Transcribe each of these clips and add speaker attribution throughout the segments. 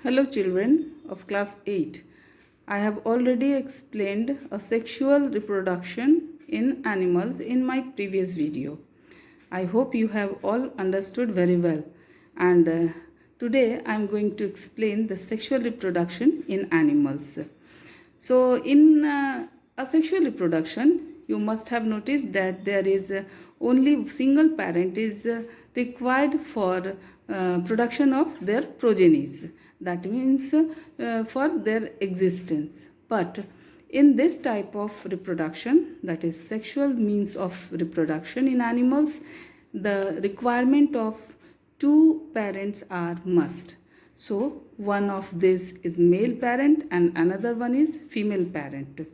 Speaker 1: Hello children of class 8. I have already explained a sexual reproduction in animals in my previous video. I hope you have all understood very well, and today I am going to explain the sexual reproduction in animals. So in asexual reproduction, you must have noticed that there is only single parent is required for production of their progenies. That means for their existence. But in this type of reproduction, that is sexual means of reproduction in animals, the requirement of two parents are must. So one of this is male parent and another one is female parent.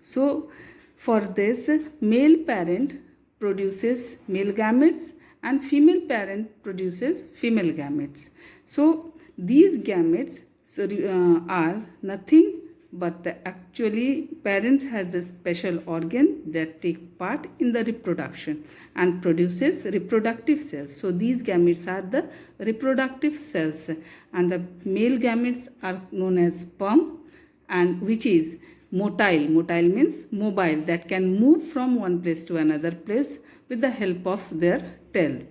Speaker 1: So for this, male parent produces male gametes and female parent produces female gametes. So these gametes are nothing but actually parents has a special organ that take part in the reproduction and produces reproductive cells. So these gametes are the reproductive cells, and the male gametes are known as sperm, and which is motile. Motile means mobile, that can move from one place to another place with the help of their tail.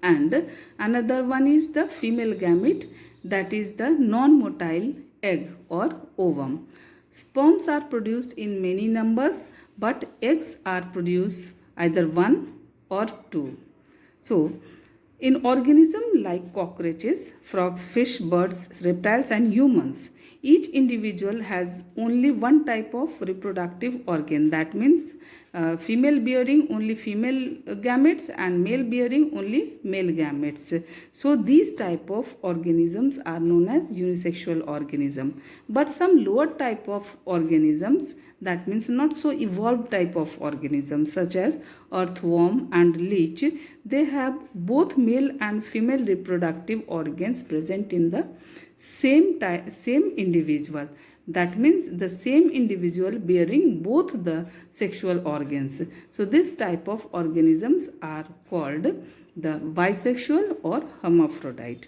Speaker 1: And another one is the female gamete, that is the non-motile egg or ovum. Sperms are produced in many numbers, but eggs are produced either one or two. So in organisms like cockroaches, frogs, fish, birds, reptiles and humans, each individual has only one type of reproductive organ. That means female bearing only female gametes and male bearing only male gametes. So these type of organisms are known as unisexual organism. But some lower type of organisms, that means not so evolved type of organisms such as earthworm and leech, they have both male and female reproductive organs present in the same individual. That means the same individual bearing both the sexual organs. So this type of organisms are called the bisexual or hermaphrodite.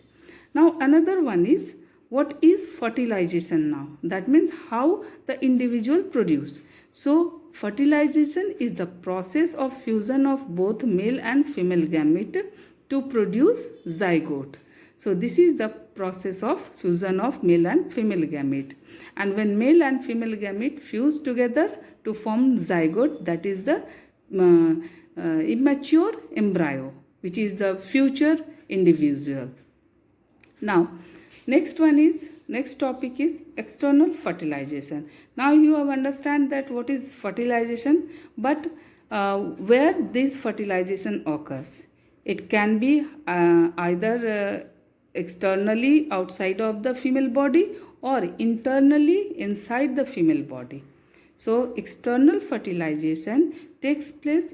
Speaker 1: Now another one is, what is fertilization now? That means how the individual produce. So fertilization is the process of fusion of both male and female gamete to produce zygote. So this is the process of fusion of male and female gamete. And when male and female gamete fuse together to form zygote, that is the immature embryo, which is the future individual. Now, next topic is external fertilization. Now you have understand that what is fertilization, but where this fertilization occurs. It can be either externally outside of the female body or internally inside the female body. So external fertilization takes place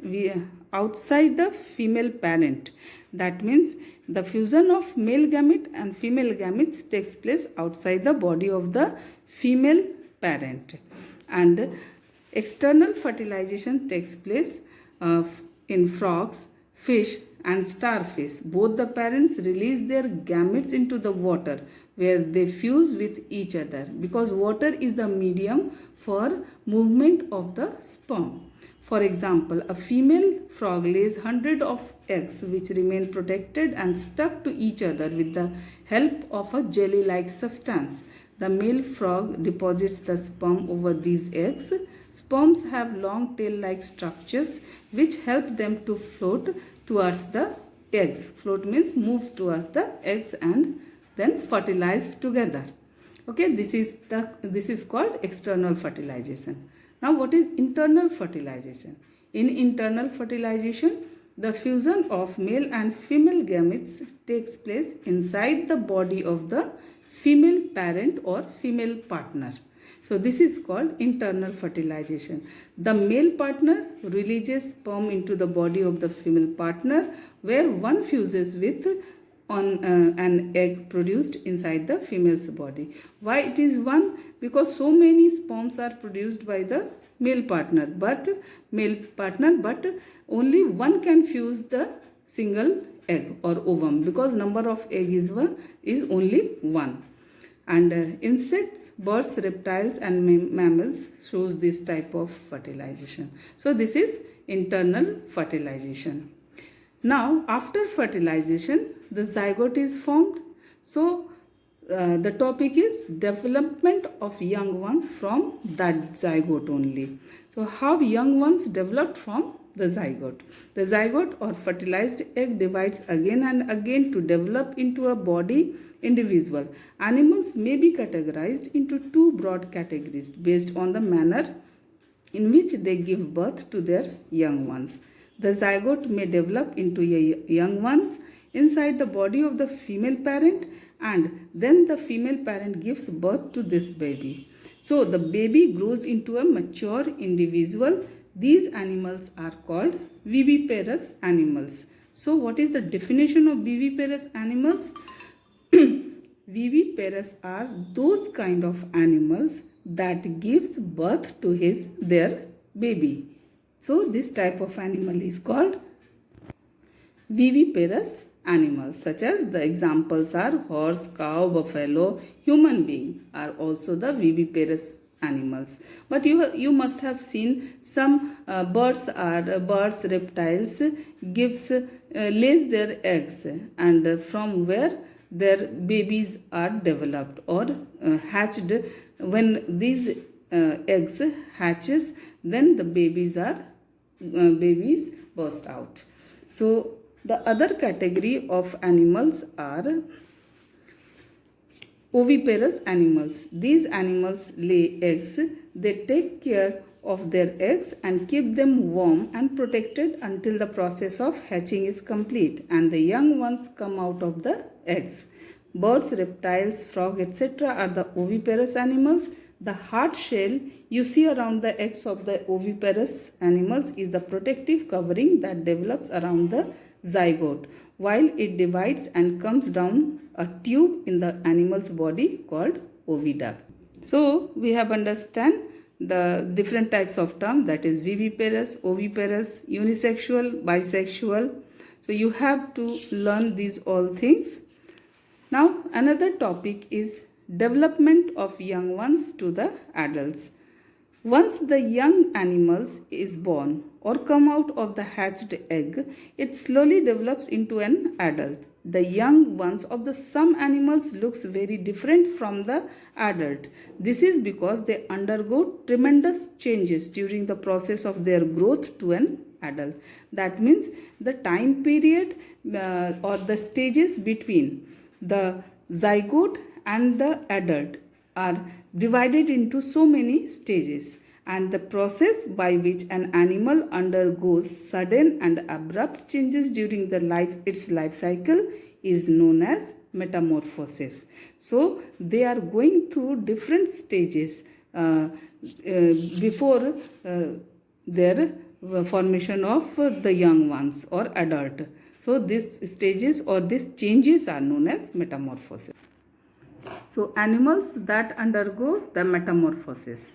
Speaker 1: outside the female parent. That means the fusion of male gamete and female gametes takes place outside the body of the female parent. And external fertilization takes place in frogs, fish and starfish. Both the parents release their gametes into the water where they fuse with each other, because water is the medium for movement of the sperm. For example, a female frog lays hundreds of eggs which remain protected and stuck to each other with the help of a jelly-like substance. The male frog deposits the sperm over these eggs. Sperms have long tail-like structures which help them to float towards the eggs. Float means moves towards the eggs and then fertilize together. Okay, this is called external fertilization. Now what is internal fertilization? In internal fertilization, the fusion of male and female gametes takes place inside the body of the female parent or female partner. So this is called internal fertilization. The male partner releases sperm into the body of the female partner, where one fuses with an egg produced inside the female's body. Why it is one? Because so many sperms are produced by the male partner, but only one can fuse the single egg or ovum, because number of egg is only one. And insects, birds, reptiles and mammals shows this type of fertilization. So this is internal fertilization. Now after fertilization the zygote is formed. So the topic is development of young ones from that zygote only. So how young ones developed from the zygote. The zygote or fertilized egg divides again and again to develop into a body individual. Animals may be categorized into two broad categories based on the manner in which they give birth to their young ones. The zygote may develop into young ones inside the body of the female parent, and then the female parent gives birth to this baby. So the baby grows into a mature individual. These animals are called viviparous animals. So what is the definition of viviparous animals? Viviparous are those kind of animals that gives birth to their baby. So this type of animal is called viviparous animals, such as the examples are horse, cow, buffalo, human being are also the viviparous animals. But you must have seen some birds, reptiles lays their eggs, and from where their babies are developed or hatched. When these eggs hatches, then the babies burst out. So the other category of animals are oviparous animals. These animals lay eggs. They take care of their eggs and keep them warm and protected until the process of hatching is complete and the young ones come out of the eggs. Birds, reptiles, frog, etc. are the oviparous animals. The hard shell you see around the eggs of the oviparous animals is the protective covering that develops around the zygote, while it divides and comes down a tube in the animal's body called oviduct. So we have understand the different types of term, that is viviparous, oviparous, unisexual, bisexual. So you have to learn these all things. Now another topic is development of young ones to the adults. Once the young animals is born or come out of the hatched egg, it slowly develops into an adult. The young ones of the some animals looks very different from the adult. This is because they undergo tremendous changes during the process of their growth to an adult. That means the time period or the stages between the zygote and the adult are divided into so many stages, and the process by which an animal undergoes sudden and abrupt changes during its life cycle is known as metamorphosis. So they are going through different stages before their formation of the young ones or adult. So these stages or these changes are known as metamorphosis. So animals that undergo the metamorphosis.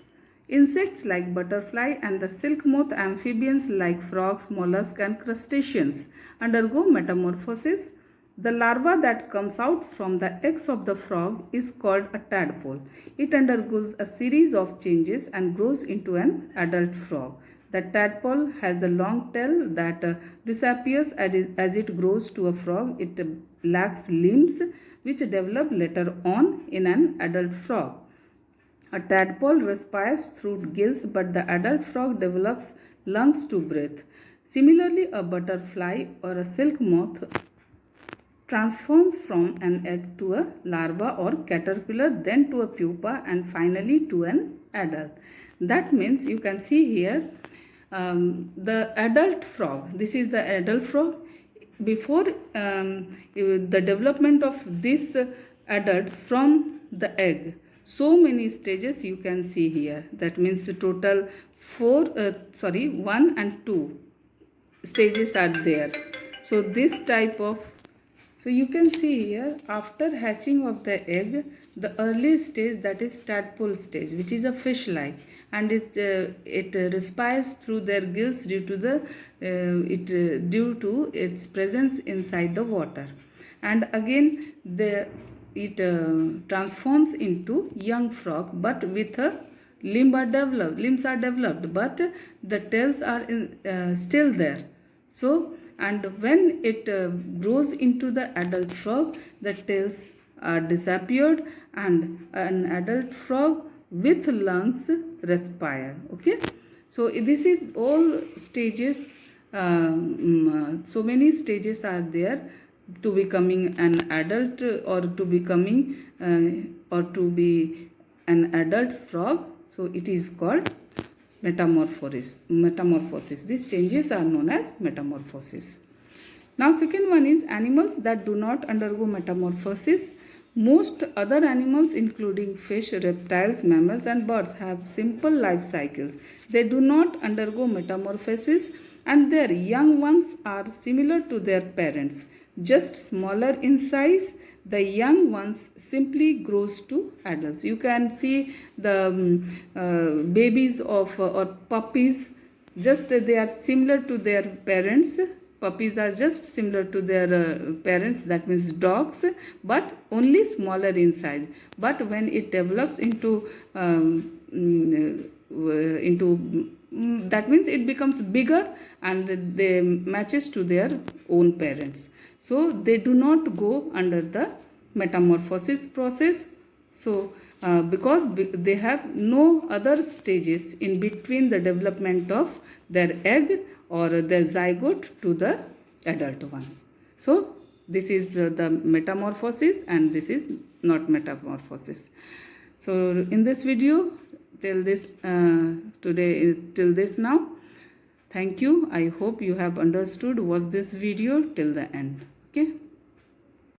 Speaker 1: Insects like butterfly and the silk moth, amphibians like frogs, mollusks and crustaceans undergo metamorphosis. The larva that comes out from the eggs of the frog is called a tadpole. It undergoes a series of changes and grows into an adult frog. The tadpole has a long tail that disappears as it grows to a frog. It lacks limbs which develop later on in an adult frog. A tadpole respires through gills, but the adult frog develops lungs to breathe. Similarly, a butterfly or a silk moth transforms from an egg to a larva or caterpillar, then to a pupa, and finally to an adult. That means you can see here the adult frog. This is the adult frog. Before the development of this adult from the egg, so many stages you can see here. That means the total 1 and 2 stages are there. So this type of, so you can see here, after hatching of the egg, the early stage, that is tadpole stage, which is a fish-like, and it respires through their gills due to its presence inside the water. And again it transforms into young frog, but with a limbs are developed, but the tails are still there. So, and when it grows into the adult frog, the tails are disappeared, and an adult frog with lungs respire. Okay, so this is all stages. So many stages are there to becoming an adult, or to becoming or to be an adult frog. So it is called metamorphosis. These changes are known as metamorphosis. Now second one is animals that do not undergo metamorphosis. Most other animals, including fish, reptiles, mammals and birds, have simple life cycles. They do not undergo metamorphosis, and their young ones are similar to their parents, just smaller in size. The young ones simply grows to adults. You can see the babies of or puppies, just they are similar to their parents. Puppies are just similar to their parents, that means dogs, but only smaller in size. But when it develops into that means it becomes bigger, and they matches to their own parents. So they do not go under the metamorphosis process. So because they have no other stages in between the development of their egg or their zygote to the adult one. So this is the metamorphosis, and this is not metamorphosis. So in this video, till this now, thank you. I hope you have understood watch this video till the end. Okay.